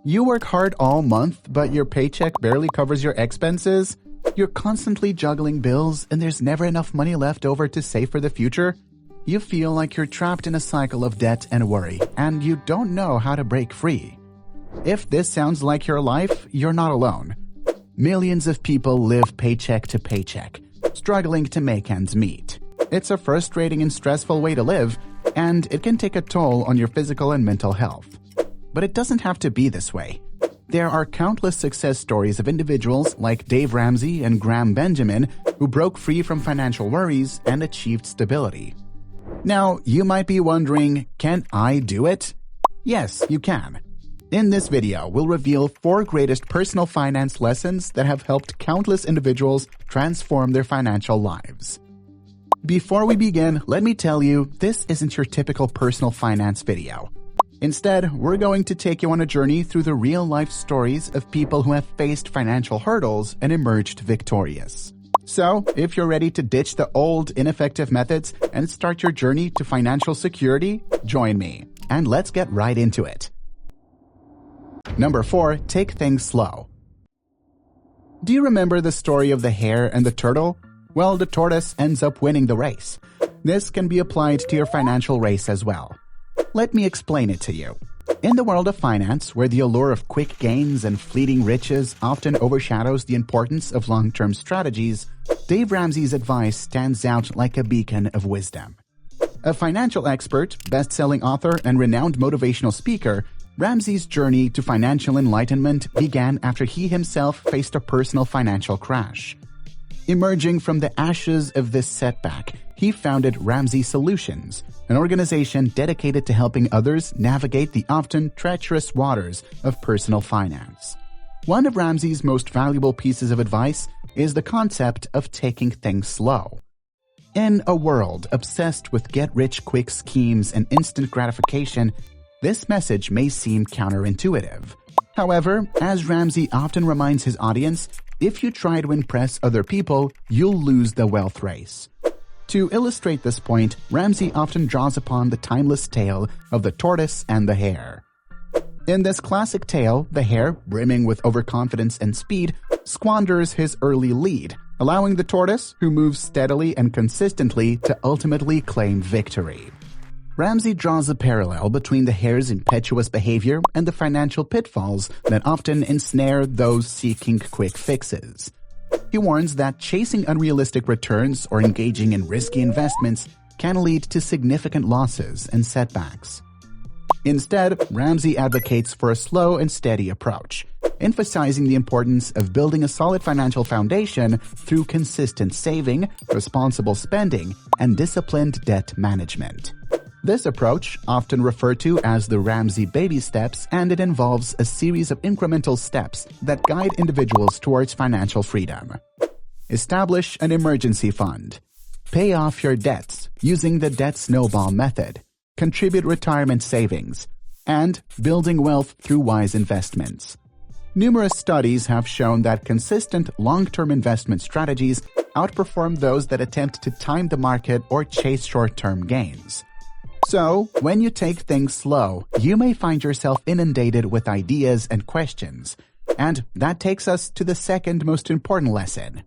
You work hard all month, but your paycheck barely covers your expenses? You're constantly juggling bills and there's never enough money left over to save for the future? You feel like you're trapped in a cycle of debt and worry, and you don't know how to break free. If this sounds like your life, you're not alone. Millions of people live paycheck to paycheck, struggling to make ends meet. It's a frustrating and stressful way to live, and it can take a toll on your physical and mental health. But it doesn't have to be this way. There are countless success stories of individuals like Dave Ramsey and Graham Benjamin who broke free from financial worries and achieved stability. Now, you might be wondering, can I do it? Yes, you can. In this video, we'll reveal 4 greatest personal finance lessons that have helped countless individuals transform their financial lives. Before we begin, let me tell you, this isn't your typical personal finance video. Instead, we're going to take you on a journey through the real-life stories of people who have faced financial hurdles and emerged victorious. So, if you're ready to ditch the old, ineffective methods and start your journey to financial security, join me, and let's get right into it. Number 4, take things slow. Do you remember the story of the hare and the turtle? Well, the tortoise ends up winning the race. This can be applied to your financial race as well. Let me explain it to you. In the world of finance, where the allure of quick gains and fleeting riches often overshadows the importance of long-term strategies, Dave Ramsey's advice stands out like a beacon of wisdom. A financial expert, best-selling author, and renowned motivational speaker, Ramsey's journey to financial enlightenment began after he himself faced a personal financial crash. Emerging from the ashes of this setback, he founded Ramsey Solutions, an organization dedicated to helping others navigate the often treacherous waters of personal finance. One of Ramsey's most valuable pieces of advice is the concept of taking things slow. In a world obsessed with get-rich-quick schemes and instant gratification, this message may seem counterintuitive. However, as Ramsey often reminds his audience, if you try to impress other people, you'll lose the wealth race. To illustrate this point, Ramsey often draws upon the timeless tale of the tortoise and the hare. In this classic tale, the hare, brimming with overconfidence and speed, squanders his early lead, allowing the tortoise, who moves steadily and consistently, to ultimately claim victory. Ramsey draws a parallel between the hare's impetuous behavior and the financial pitfalls that often ensnare those seeking quick fixes. He warns that chasing unrealistic returns or engaging in risky investments can lead to significant losses and setbacks. Instead, Ramsey advocates for a slow and steady approach, emphasizing the importance of building a solid financial foundation through consistent saving, responsible spending, and disciplined debt management. This approach, often referred to as the Ramsey baby steps, and it involves a series of incremental steps that guide individuals towards financial freedom. Establish an emergency fund. Pay off your debts using the debt snowball method. Contribute retirement savings. And building wealth through wise investments. Numerous studies have shown that consistent long-term investment strategies outperform those that attempt to time the market or chase short-term gains. So, when you take things slow, you may find yourself inundated with ideas and questions. And that takes us to the second most important lesson.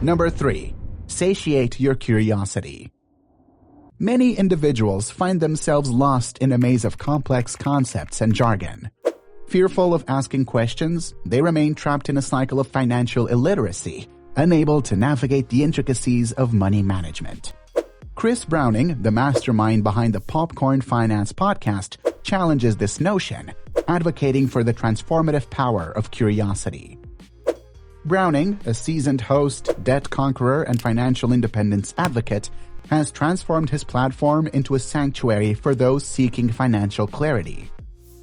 Number 3. Satiate your curiosity. Many individuals find themselves lost in a maze of complex concepts and jargon. Fearful of asking questions, they remain trapped in a cycle of financial illiteracy, unable to navigate the intricacies of money management. Chris Browning, the mastermind behind the Popcorn Finance podcast, challenges this notion, advocating for the transformative power of curiosity. Browning, a seasoned host, debt conqueror, and financial independence advocate, has transformed his platform into a sanctuary for those seeking financial clarity.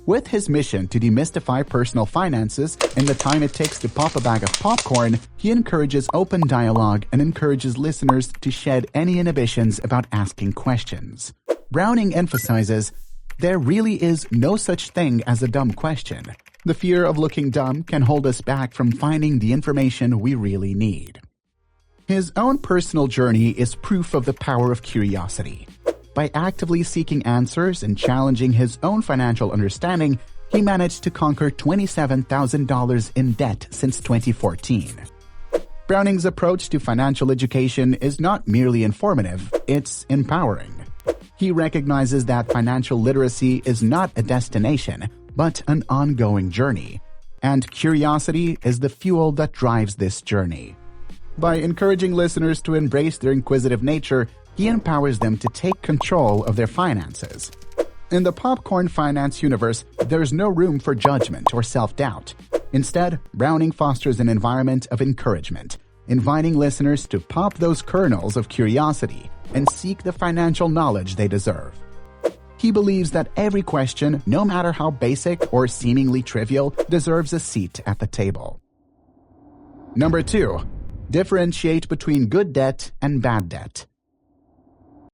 With his mission to demystify personal finances in the time it takes to pop a bag of popcorn, he encourages open dialogue and encourages listeners to shed any inhibitions about asking questions. Browning emphasizes, there really is no such thing as a dumb question. The fear of looking dumb can hold us back from finding the information we really need. His own personal journey is proof of the power of curiosity. By actively seeking answers and challenging his own financial understanding, He managed to conquer $27,000 in debt since 2014. Browning's approach to financial education is not merely informative, it's empowering. He recognizes that financial literacy is not a destination, but an ongoing journey. And curiosity is the fuel that drives this journey. By encouraging listeners to embrace their inquisitive nature, he empowers them to take control of their finances. In the popcorn finance universe, there's no room for judgment or self-doubt. Instead, Browning fosters an environment of encouragement, inviting listeners to pop those kernels of curiosity and seek the financial knowledge they deserve. He believes that every question, no matter how basic or seemingly trivial, deserves a seat at the table. Number 2. Differentiate between good debt and bad debt.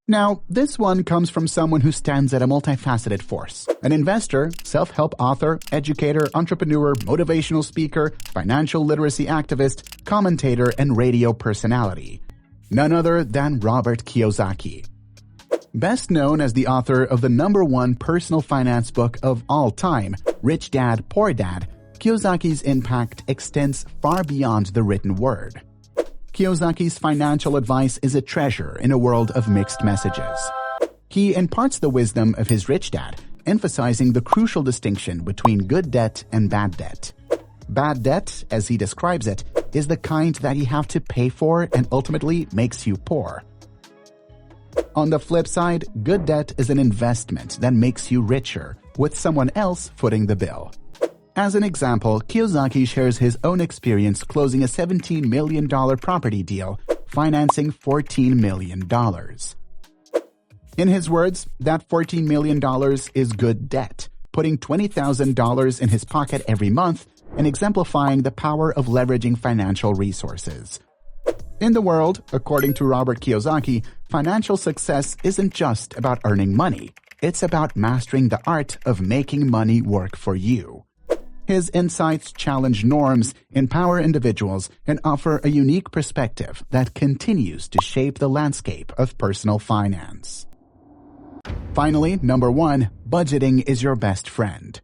Now, this one comes from someone who stands at a multifaceted force. An investor, self-help author, educator, entrepreneur, motivational speaker, financial literacy activist, commentator, and radio personality. None other than Robert Kiyosaki. Best known as the author of the #1 personal finance book of all time, Rich Dad, Poor Dad, Kiyosaki's impact extends far beyond the written word. Kiyosaki's financial advice is a treasure in a world of mixed messages. He imparts the wisdom of his rich dad, emphasizing the crucial distinction between good debt and bad debt. Bad debt, as he describes it, is the kind that you have to pay for and ultimately makes you poor. On the flip side, good debt is an investment that makes you richer, with someone else footing the bill. As an example, Kiyosaki shares his own experience closing a $17 million property deal, financing $14 million. In his words, that $14 million is good debt, putting $20,000 in his pocket every month and exemplifying the power of leveraging financial resources. In the world, according to Robert Kiyosaki, financial success isn't just about earning money. It's about mastering the art of making money work for you. His insights challenge norms, empower individuals, and offer a unique perspective that continues to shape the landscape of personal finance. Finally, number 1, budgeting is your best friend.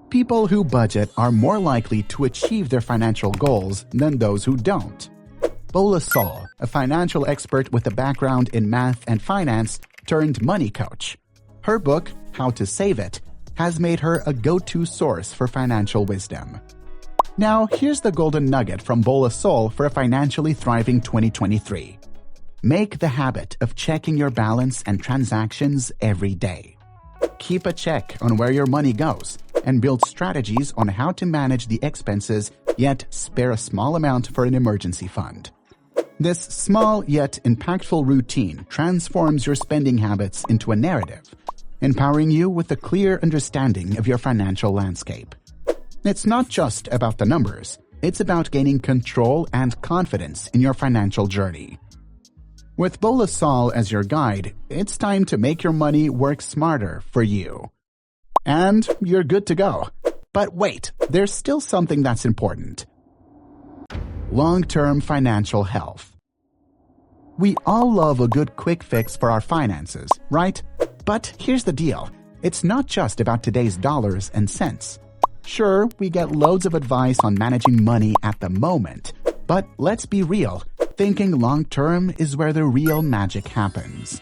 People who budget are more likely to achieve their financial goals than those who don't. Bola Sol, a financial expert with a background in math and finance, turned money coach. Her book, How to Save It, has made her a go-to source for financial wisdom. Now, here's the golden nugget from Bola Sol for a financially thriving 2023. Make the habit of checking your balance and transactions every day. Keep a check on where your money goes and build strategies on how to manage the expenses, yet spare a small amount for an emergency fund. This small yet impactful routine transforms your spending habits into a narrative, empowering you with a clear understanding of your financial landscape. It's not just about the numbers, it's about gaining control and confidence in your financial journey. With Bola Sol as your guide, it's time to make your money work smarter for you. And you're good to go. But wait, there's still something that's important. Long-term financial health. We all love a good quick fix for our finances, right? But here's the deal. It's not just about today's dollars and cents. Sure, we get loads of advice on managing money at the moment, but let's be real. Thinking long-term is where the real magic happens.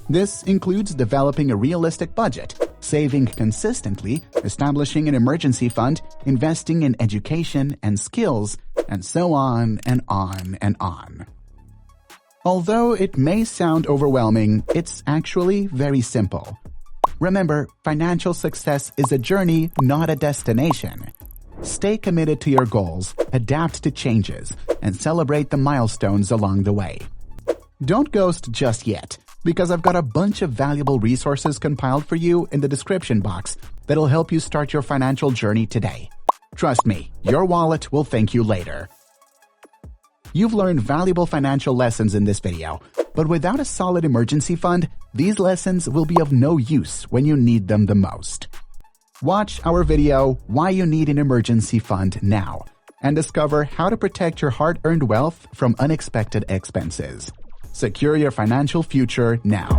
This includes developing a realistic budget, saving consistently, establishing an emergency fund, investing in education and skills, and so on and on and on. Although it may sound overwhelming, it's actually very simple. Remember, financial success is a journey, not a destination. Stay committed to your goals, adapt to changes, and celebrate the milestones along the way. Don't ghost just yet, because I've got a bunch of valuable resources compiled for you in the description box that'll help you start your financial journey today. Trust me, your wallet will thank you later. You've learned valuable financial lessons in this video, but without a solid emergency fund, these lessons will be of no use when you need them the most. Watch our video, Why You Need an Emergency Fund Now, and discover how to protect your hard-earned wealth from unexpected expenses. Secure your financial future now.